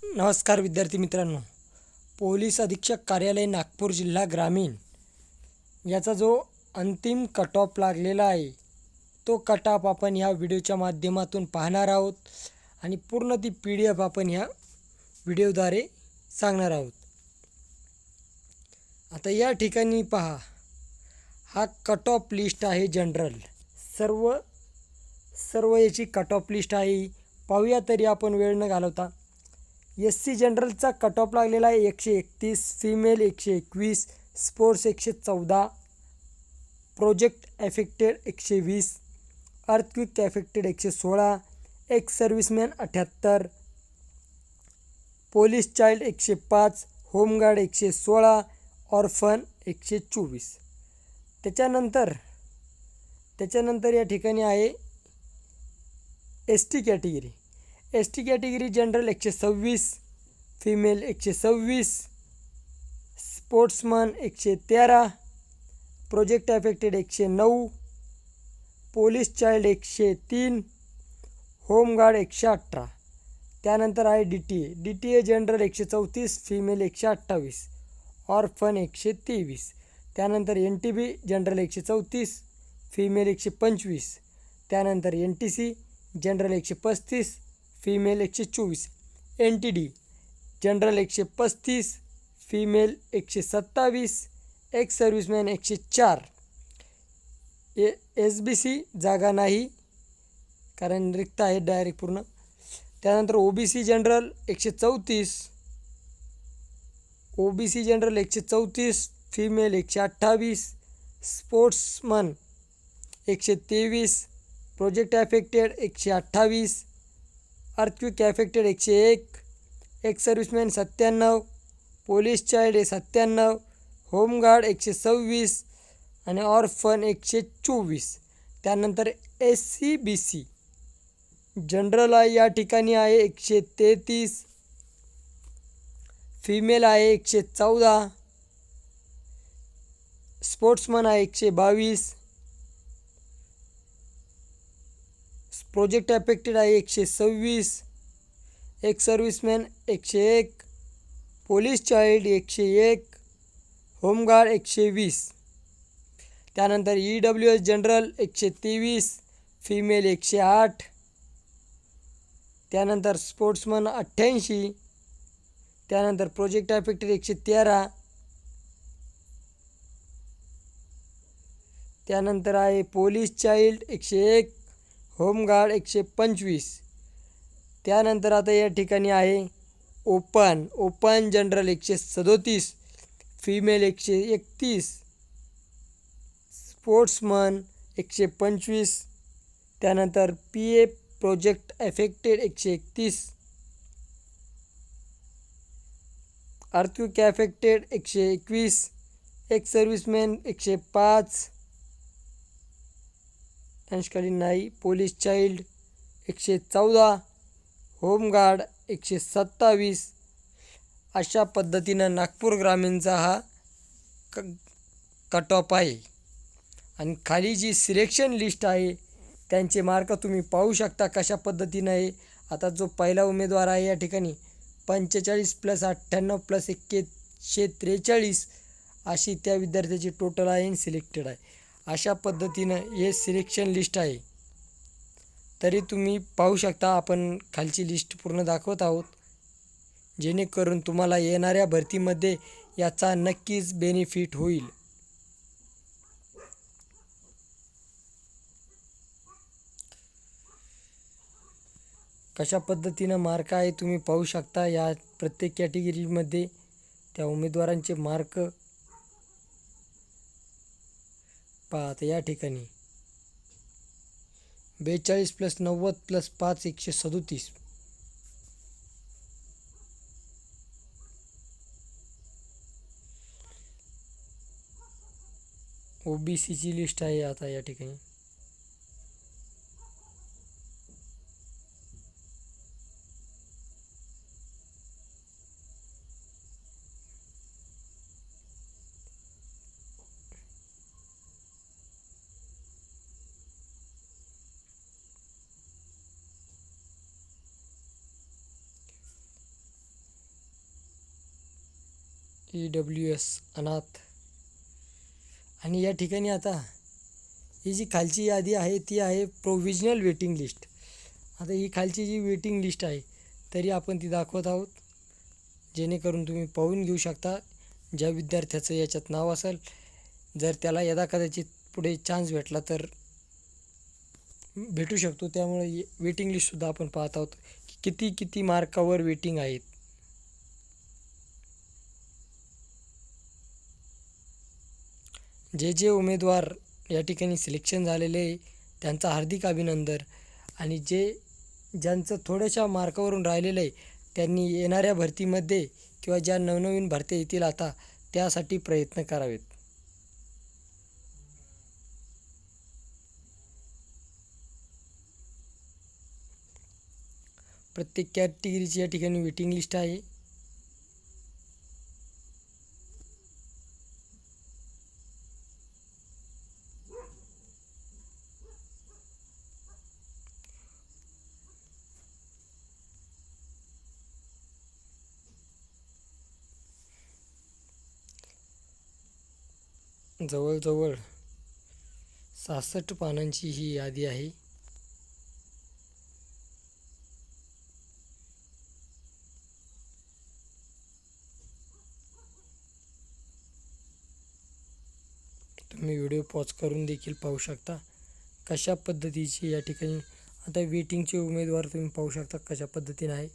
नमस्कार विद्यार्थी मित्रांनो. पोलीस अधीक्षक कार्यालय नागपूर जिल्हा ग्रामीण याचा जो अंतिम कट ऑफ लागलेला आहे तो कट ऑफ आपण ह्या व्हिडिओच्या माध्यमातून पाहणार आहोत आणि पूर्ण ती PDF आपण ह्या व्हिडिओद्वारे सांगणार आहोत. आता या ठिकाणी पहा, हा कट ऑफ लिस्ट आहे जनरल. सर्व सर्व याची कट ऑफ लिस्ट आहे. पाहूया तरी आपण वेळ न घालवता. SC जनरलचा कट ऑफ लागलेला आहे 131, female 121, sports 114, project affected 120, earthquake affected 116, ex serviceman 78, police child 105, home guard 116, orphan 124. त्याच्यानंतर या ठिकाणी आहे ST category. ST category general 126, female 126, sportsman 113, project affected 109, police child 103, home guard 118. त्यानंतर आहे DTA जनरल 134, फिमेल 128, ऑर्फन 123. त्यानंतर NTB general 134, female 125. त्यानंतर NTC general 135, female 124. NTD general 135, female 127, ex serviceman 104. SBC जागा नाही कारण रिक्त आहे डायरेक्ट पूर्ण. त्यानंतर OBC general 134, OBC general 134, female 128, sportsman 123, project affected 128, earthquake affected 101, ex serviceman 97, police child 97, home guard 126 आणि ऑर्फन 124. त्यानंतर SCBC जनरल आहे या ठिकाणी आहे 133, फिमेल आहे 114, स्पोर्ट्समन आहे 122, प्रोजेक्ट ॲफेक्टेड आहे 126, ex serviceman 101, police child 101, home guard 120. त्यानंतर EWS जनरल 123, फिमेल 108. त्यानंतर स्पोर्ट्समन 88. त्यानंतर प्रोजेक्ट ॲफेक्टेड 113. त्यानंतर आहे पोलीस चाइल्ड 101, होमगार्ड 125. त्यानंतर आता या ठिकाणी आहे ओपन जनरल 137, फिमेल 131, स्पोर्ट्समन 125. त्यानंतर PA project affected 131, earthquake affected 121, ex serviceman 105, अंशकालीन नाही, पोलीस चाइल्ड 114, होमगार्ड 127. अशा पद्धतीनं नागपूर ग्रामीणचा हा कट ऑफ आहे. आणि खाली जी सिलेक्शन लिस्ट आहे त्यांचे मार्क तुम्ही पाहू शकता कशा पद्धतीनं आहे. आता जो पहिला उमेदवार आहे या ठिकाणी 45 + 98 + 143 अशी त्या विद्यार्थ्याची टोटल आहे आणि सिलेक्टेड आहे. अशा पद्धतीनं हे सिलेक्शन लिस्ट आहे. तरी तुम्ही पाहू शकता, आपण खालची लिस्ट पूर्ण दाखवत आहोत जेणेकरून तुम्हाला येणाऱ्या भरतीमध्ये याचा नक्कीच बेनिफिट होईल. कशा पद्धतीनं मार्क आहे तुम्ही पाहू शकता. या प्रत्येक कॅटेगरीमध्ये त्या उमेदवारांचे मार्क पहा. आता या ठिकाणी 42 + 90 + 5 137. OBCची लिस्ट आहे आता या ठिकाणी. EWS अनाथ. आणि या ठिकाणी आता ही जी खालची यादी आहे ती आहे प्रोव्हिजनल वेटिंग लिस्ट. आता ही खालची जी वेटिंग लिस्ट आहे तरी आपण ती दाखवत आहोत, जेणेकरून तुम्ही पाहून घेऊ शकता ज्या विद्यार्थ्याचं याच्यात नाव असेल, जर त्याला यदा कदाचित पुढे चान्स भेटला तर भेटू शकतो. त्यामुळे वेटिंग लिस्टसुद्धा आपण पाहत आहोत की किती किती मार्कावर वेटिंग आहेत. जे जे उमेदवार या ठिकाणी सिलेक्शन झालेले त्यांचं हार्दिक अभिनंदन. आणि ज्यांचं थोड्याशा मार्कावरून राहिलेलं आहे त्यांनी येणाऱ्या भरतीमध्ये किंवा ज्या नवनवीन भरत्या येतील आता त्यासाठी प्रयत्न करावेत. प्रत्येक कॅटेगरीची या ठिकाणी वेटिंग लिस्ट आहे. जवळजवळ 66 पानांची ही यादी आहे. तुम्ही व्हिडिओ पॉज करून देखील पाहू शकता कशा पद्धतीची या ठिकाणी आता वेटिंगचे उमेदवार तुम्ही पाहू शकता कशा पद्धतीने आहे.